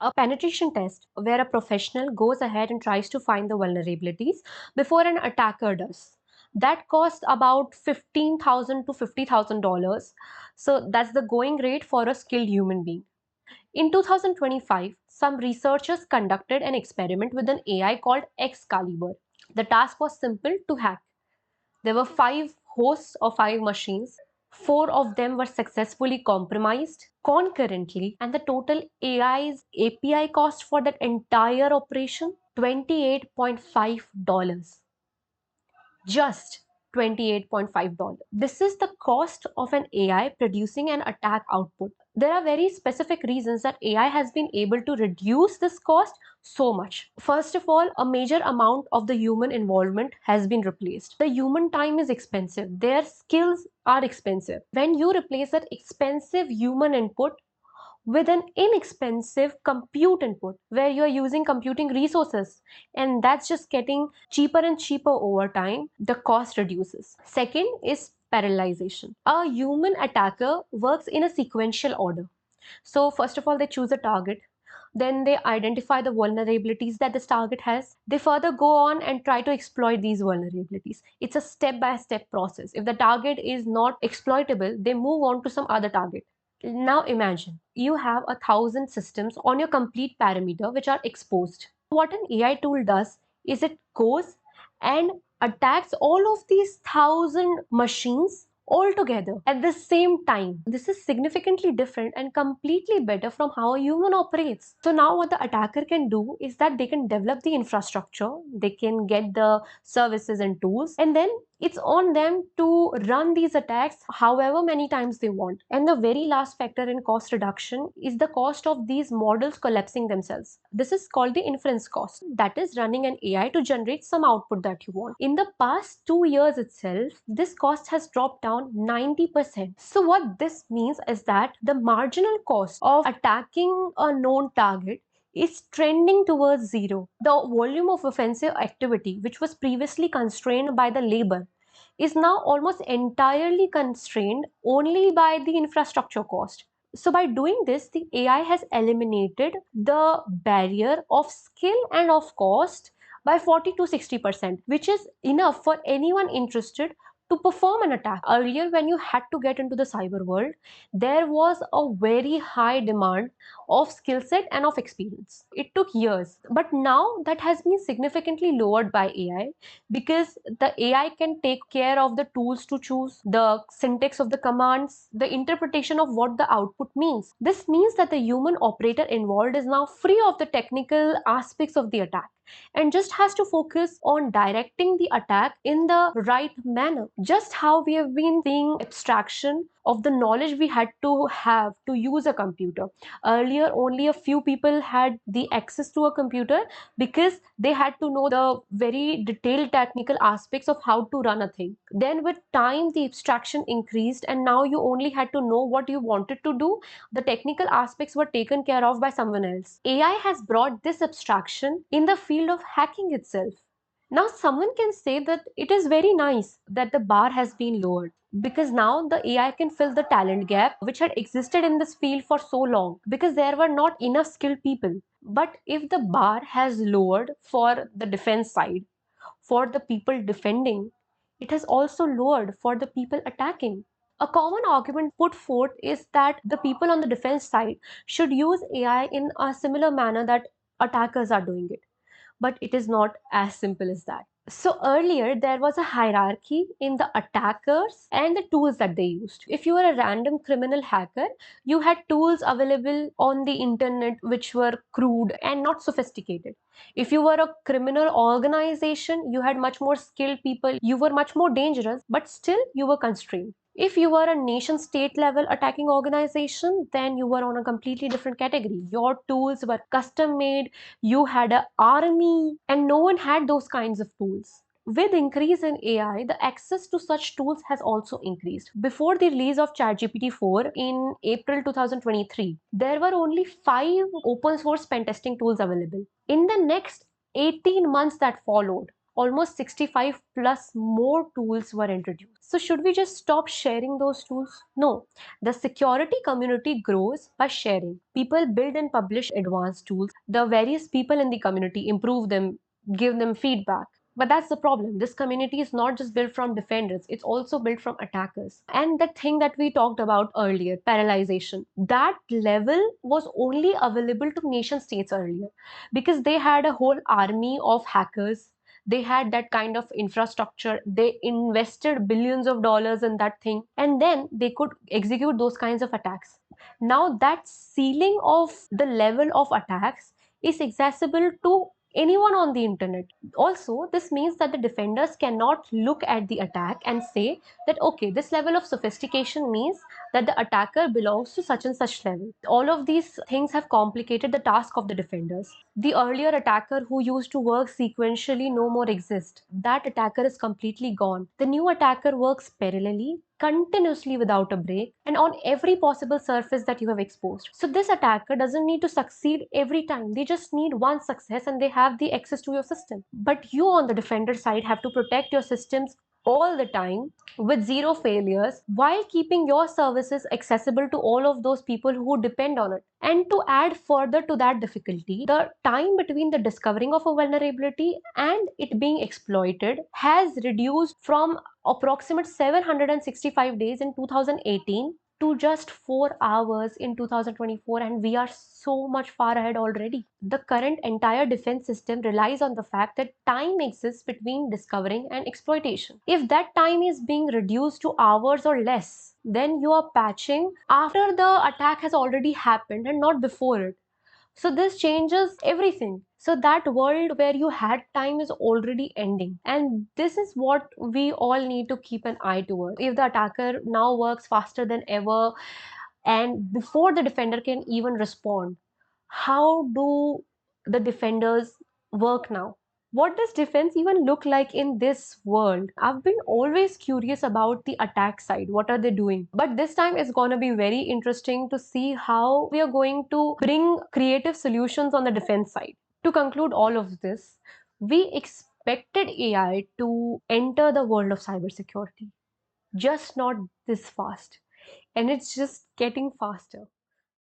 A penetration test where a professional goes ahead and tries to find the vulnerabilities before an attacker does. That costs about $15,000 to $50,000. So that's the going rate for a skilled human being. In 2025, some researchers conducted an experiment with an AI called Excalibur. The task was simple to hack. There were five hosts or five machines. Four of them were successfully compromised concurrently, and the total AI's API cost for that entire operation $28.5. Just $28.5. This is the cost of an AI producing an attack output. There are very specific reasons that AI has been able to reduce this cost so much. First of all, a major amount of the human involvement has been replaced. The human time is expensive. Their skills are expensive. When you replace that expensive human input with an inexpensive compute input where you are using computing resources, and that's just getting cheaper and cheaper over time, the cost reduces. Second is parallelization. A human attacker works in a sequential order. So first of all, they choose a target, then they identify the vulnerabilities that this target has. They further go on and try to exploit these vulnerabilities. It's a step-by-step process. If the target is not exploitable, they move on to some other target. Now imagine you have 1,000 systems on your complete parameter which are exposed. What an AI tool does is it goes and attacks all of these 1,000 machines all together at the same time. This is significantly different and completely better from how a human operates. So now what the attacker can do is that they can develop the infrastructure, they can get the services and tools, and then it's on them to run these attacks however many times they want. And the very last factor in cost reduction is the cost of these models collapsing themselves. This is called the inference cost. That is running an AI to generate some output that you want. In the past 2 years itself, this cost has dropped down 90%. So what this means is that the marginal cost of attacking a known target is trending towards zero. The volume of offensive activity, which was previously constrained by the labor, is now almost entirely constrained only by the infrastructure cost. So by doing this, the AI has eliminated the barrier of skill and of cost by 40 to 60%, which is enough for anyone interested to perform an attack. Earlier, when you had to get into the cyber world, there was a very high demand of skill set and of experience. It took years, but now that has been significantly lowered by AI because the AI can take care of the tools to choose, the syntax of the commands, the interpretation of what the output means. This means that the human operator involved is now free of the technical aspects of the attack and just has to focus on directing the attack in the right manner. Just how we have been seeing abstraction of the knowledge we had to have to use a computer. Earlier, only a few people had the access to a computer because they had to know the very detailed technical aspects of how to run a thing. Then with time, the abstraction increased and now you only had to know what you wanted to do. The technical aspects were taken care of by someone else. AI has brought this abstraction in the field of hacking itself. Now someone can say that it is very nice that the bar has been lowered because now the AI can fill the talent gap which had existed in this field for so long because there were not enough skilled people. But if the bar has lowered for the defense side, for the people defending, it has also lowered for the people attacking. A common argument put forth is that the people on the defense side should use AI in a similar manner that attackers are doing it. But it is not as simple as that. So earlier there was a hierarchy in the attackers and the tools that they used. If you were a random criminal hacker, you had tools available on the internet which were crude and not sophisticated. If you were a criminal organization, you had much more skilled people, you were much more dangerous, but still you were constrained. If you were a nation state level attacking organization, then you were on a completely different category. Your tools were custom made, you had an army, and no one had those kinds of tools. With increase in AI, the access to such tools has also increased. Before the release of ChatGPT 4 in April 2023, there were only 5 open source pen testing tools available. In the next 18 months that followed, almost 65 plus more tools were introduced. So should we just stop sharing those tools? No. The security community grows by sharing. People build and publish advanced tools. The various people in the community improve them, give them feedback. But that's the problem. This community is not just built from defenders, it's also built from attackers. And the thing that we talked about earlier, paralyzation, that level was only available to nation states earlier because they had a whole army of hackers. They had that kind of infrastructure. They invested billions of dollars in that thing, and then they could execute those kinds of attacks. Now, that ceiling of the level of attacks is accessible to anyone on the internet. Also, this means that the defenders cannot look at the attack and say that, okay, this level of sophistication means that the attacker belongs to such and such level. All of these things have complicated the task of the defenders. The earlier attacker who used to work sequentially no more exists. That attacker is completely gone. The new attacker works parallelly, continuously without a break, and on every possible surface that you have exposed. So this attacker doesn't need to succeed every time. They just need one success and they have the access to your system. But you on the defender side have to protect your systems all the time with zero failures while keeping your services accessible to all of those people who depend on it. And to add further to that difficulty, the time between the discovering of a vulnerability and it being exploited has reduced from approximate 765 days in 2018 to just 4 hours in 2024, and we are so much far ahead already. The current entire defense system relies on the fact that time exists between discovering and exploitation. If that time is being reduced to hours or less, then you are patching after the attack has already happened and not before it. So this changes everything. So that world where you had time is already ending. And this is what we all need to keep an eye towards. If the attacker now works faster than ever and before the defender can even respond, how do the defenders work now? What does defense even look like in this world? I've been always curious about the attack side. What are they doing? But this time it's going to be very interesting to see how we are going to bring creative solutions on the defense side. To conclude all of this, we expected AI to enter the world of cybersecurity, just not this fast. And it's just getting faster.